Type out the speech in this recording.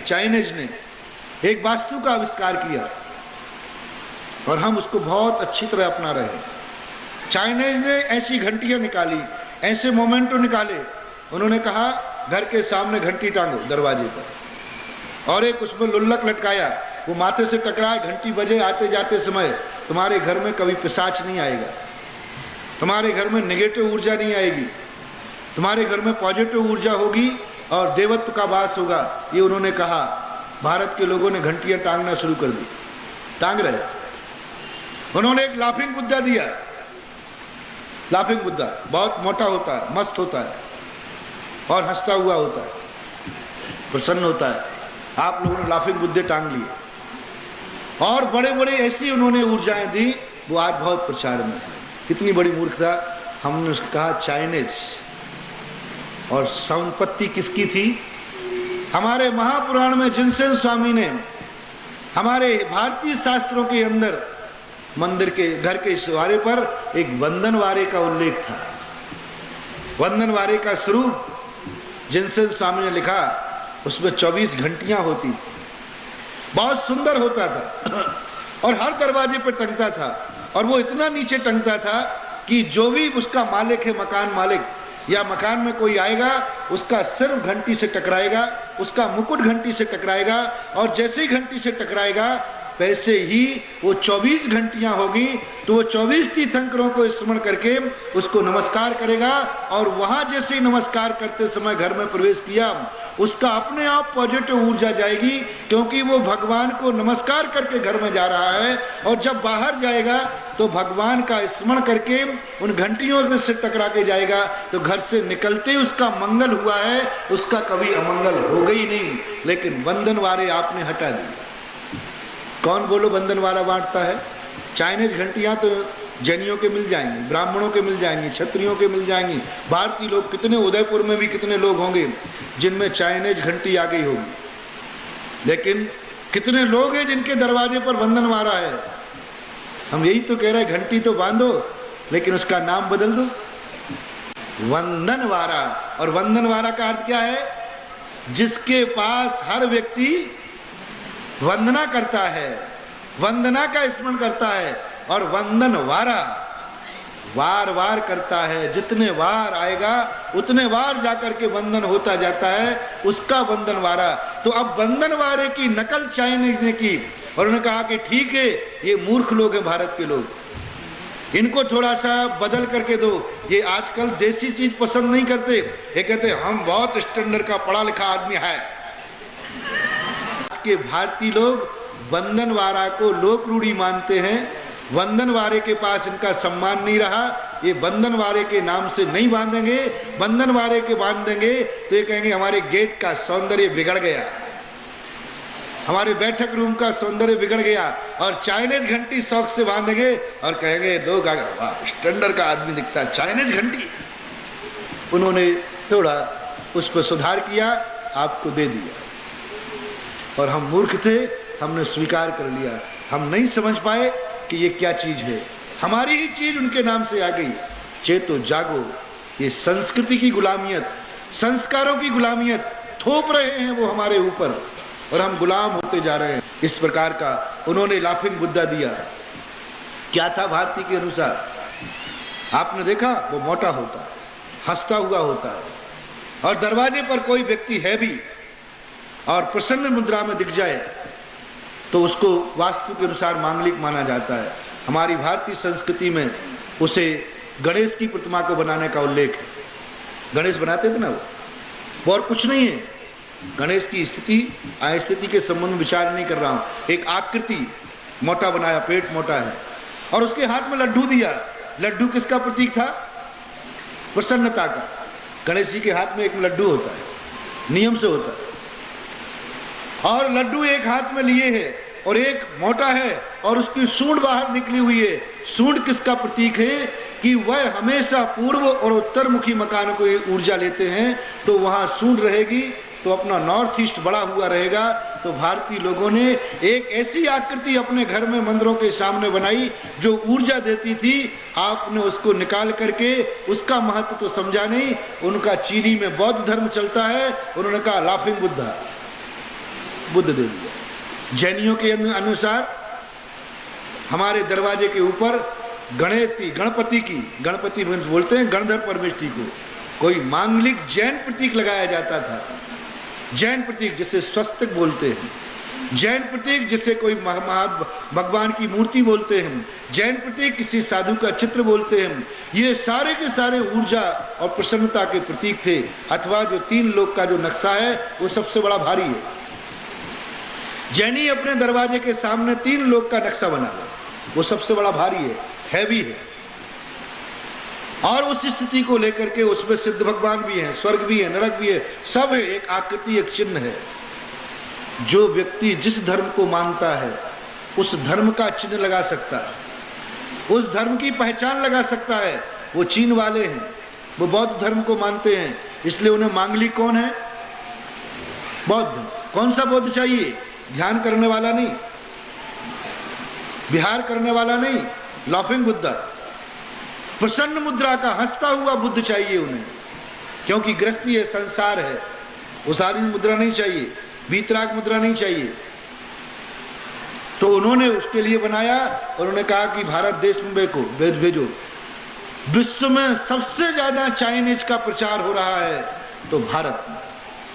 Chinese ने एक वास्तु का आविष्कार किया और हम उसको बहुत अच्छी तरह अपना रहे हैं। चाइनीज ने ऐसी घंटियां निकाली, ऐसे मोमेंटो निकाले। उन्होंने कहा घर के सामने घंटी टांगो दरवाजे पर, और एक उसमें लुल्लक लटकाया, वो माथे से टकराए, घंटी बजे, आते जाते समय तुम्हारे घर में कभी पिशाच नहीं आएगा, तुम्हारे घर में नेगेटिव ऊर्जा नहीं आएगी, तुम्हारे घर में पॉजिटिव ऊर्जा होगी और देवत्व का वास होगा। ये उन्होंने कहा। भारत के लोगों ने घंटियां टांगना शुरू कर दी, टांग रहे। उन्होंने एक लाफिंग बुद्धा दिया। लाफिंग बुद्धा बहुत मोटा होता है, मस्त होता है और हंसता हुआ होता है, प्रसन्न होता है। आप लोगों ने लाफिंग बुद्धे टांग लिए और बड़े बड़े ऐसी उन्होंने ऊर्जाएं दी, वो आज बहुत प्रचार में है। कितनी बड़ी मूर्खता। हमने उसको कहा चाइनीज। और संपत्ति किसकी थी? हमारे महापुराण में जिनसेन स्वामी ने हमारे भारतीय शास्त्रों के अंदर मंदिर के घर के इस-वारे पर एक वंदनवारे का उल्लेख था। वंदनवारे का स्वरूप जिनसेन स्वामी ने लिखा, उसमें 24 घंटियां होती थी, बहुत सुंदर होता था और हर दरवाजे पर टंगता था। और वो इतना नीचे टंगता था कि जो भी उसका मालिक है, मकान मालिक या मकान में कोई आएगा, उसका सिर घंटी से टकराएगा, उसका मुकुट घंटी से टकराएगा, और जैसे ही घंटी से टकराएगा वैसे ही वो 24 घंटियां होगी। तो वो 24 तीर्थंकरों को स्मरण करके उसको नमस्कार करेगा, और वहां जैसे ही नमस्कार करते समय घर में प्रवेश किया, उसका अपने आप पॉजिटिव ऊर्जा जाएगी, क्योंकि वो भगवान को नमस्कार करके घर में जा रहा है। और जब बाहर जाएगा तो भगवान का स्मरण करके उन घंटियों से टकरा के जाएगा, तो घर से निकलते ही उसका मंगल हुआ है, उसका कभी अमंगल होगा ही नहीं। लेकिन वंदनवारे आपने हटा दिए। कौन बोलो वंदनवारा बांटता है? चाइनीज घंटियां तो जैनियों के मिल जाएंगी, ब्राह्मणों के मिल जाएंगी, क्षत्रियों के मिल जाएंगी। भारतीय लोग कितने, उदयपुर में भी कितने लोग होंगे जिनमें चाइनीज घंटी आ गई होगी, लेकिन कितने लोग हैं जिनके दरवाजे पर वंदनवारा है। हम यही तो कह रहे हैं, घंटी तो बांधो लेकिन उसका नाम बदल दो, वंदनवारा। और वंदनवारा का अर्थ क्या है? जिसके पास हर व्यक्ति वंदना करता है, वंदना का स्मरण करता है, और वंदन वारा वार वार करता है। जितने वार आएगा उतने वार जाकर के वंदन होता जाता है, उसका वंदन वारा। तो अब वंदन वारे की नकल चाइनीज ने की, और उन्होंने कहा कि ठीक है, ये मूर्ख लोग हैं भारत के लोग, इनको थोड़ा सा बदल करके दो। ये आजकल देसी चीज पसंद नहीं करते, ये कहते हम बहुत स्टैंडर्ड का पढ़ा लिखा आदमी है। के भारतीय लोग वंदनवारा को लोक रूढ़ी मानते हैं। वंदनवारे के पास इनका सम्मान नहीं रहा, ये वंदनवारे के नाम से नहीं बांधेंगे। वंदनवारे के बांधेंगे तो ये कहेंगे हमारे गेट का सौंदर्य बिगड़ गया, हमारे बैठक रूम का सौंदर्य बिगड़ गया। और चाइनीज घंटी शौक से बांधेंगे और कहेंगे लोग अगर वाह स्टैंडर्ड का आदमी दिखता है, चाइनीज घंटी। उन्होंने थोड़ा उस पर सुधार किया, आपको दे दिया, और हम मूर्ख थे, हमने स्वीकार कर लिया। हम नहीं समझ पाए कि ये क्या चीज है, हमारी ही चीज उनके नाम से आ गई। चेतो जागो, ये संस्कृति की गुलामियत, संस्कारों की गुलामियत थोप रहे हैं वो हमारे ऊपर, और हम गुलाम होते जा रहे हैं। इस प्रकार का उन्होंने लाफिंग बुद्धा दिया। क्या था भारतीय के अनुसार? आपने देखा, वो मोटा होता है, हंसता हुआ होता है, और दरवाजे पर कोई व्यक्ति है भी और प्रसन्न मुद्रा में दिख जाए तो उसको वास्तु के अनुसार मांगलिक माना जाता है। हमारी भारतीय संस्कृति में उसे गणेश की प्रतिमा को बनाने का उल्लेख है। गणेश बनाते थे ना वो और कुछ नहीं है। गणेश की स्थिति अस्थिति के संबंध में विचार नहीं कर रहा हूँ। एक आकृति मोटा बनाया, पेट मोटा है, और उसके हाथ में लड्डू दिया। लड्डू किसका प्रतीक था? प्रसन्नता का। गणेश जी के हाथ में एक लड्डू होता है, नियम से होता है, और लड्डू एक हाथ में लिए है और एक मोटा है और उसकी सूंड बाहर निकली हुई है। सूंड किसका प्रतीक है? कि वह हमेशा पूर्व और उत्तरमुखी मकान को ऊर्जा लेते हैं, तो वहाँ सूंड रहेगी तो अपना नॉर्थ ईस्ट बड़ा हुआ रहेगा। तो भारतीय लोगों ने एक ऐसी आकृति अपने घर में मंदिरों के सामने बनाई जो ऊर्जा देती थी। आपने उसको निकाल करके उसका महत्व तो समझा नहीं। उनका चीनी में बौद्ध धर्म चलता है, उन्होंने कहा लाफिंग बुद्धा। बुद्ध दे दिया। जैनियों के अनुसार हमारे दरवाजे के ऊपर गणेश की, गणपति बोलते हैं गणधर परमेष्ठी को, कोई मांगलिक जैन प्रतीक लगाया जाता था। जैन प्रतीक जिसे स्वस्तिक बोलते हैं, जैन प्रतीक जिसे कोई भगवान की मूर्ति बोलते हैं, जैन प्रतीक किसी साधु का चित्र बोलते हैं, ये सारे के सारे ऊर्जा और प्रसन्नता के प्रतीक थे। अथवा जो 3 लोक का जो नक्शा है वो सबसे बड़ा भारी है। जैनी अपने दरवाजे के सामने 3 लोक का नक्शा बना हुआ, वो सबसे बड़ा भारी है, हैवी है। और उस स्थिति को लेकर के उसमें सिद्ध भगवान भी हैं, स्वर्ग भी है, नरक भी है, सब है, एक आकृति, एक चिन्ह है। जो व्यक्ति जिस धर्म को मानता है उस धर्म का चिन्ह लगा सकता है, उस धर्म की पहचान लगा सकता है। वो चीन वाले हैं, वो बौद्ध धर्म को मानते हैं, इसलिए उन्हें मांगलिक कौन है? बौद्ध। कौन सा बौद्ध चाहिए? ध्यान करने वाला नहीं, विहार करने वाला नहीं, लाफिंग बुद्धा, प्रसन्न मुद्रा का हंसता हुआ बुद्ध चाहिए उन्हें, क्योंकि गृहस्थी है, संसार है, उसारी मुद्रा नहीं चाहिए, वीतराग मुद्रा नहीं चाहिए। तो उन्होंने उसके लिए बनाया और उन्होंने कहा कि भारत देश में भेजो। विश्व में सबसे ज्यादा चाइनीज का प्रचार हो रहा है तो भारत में।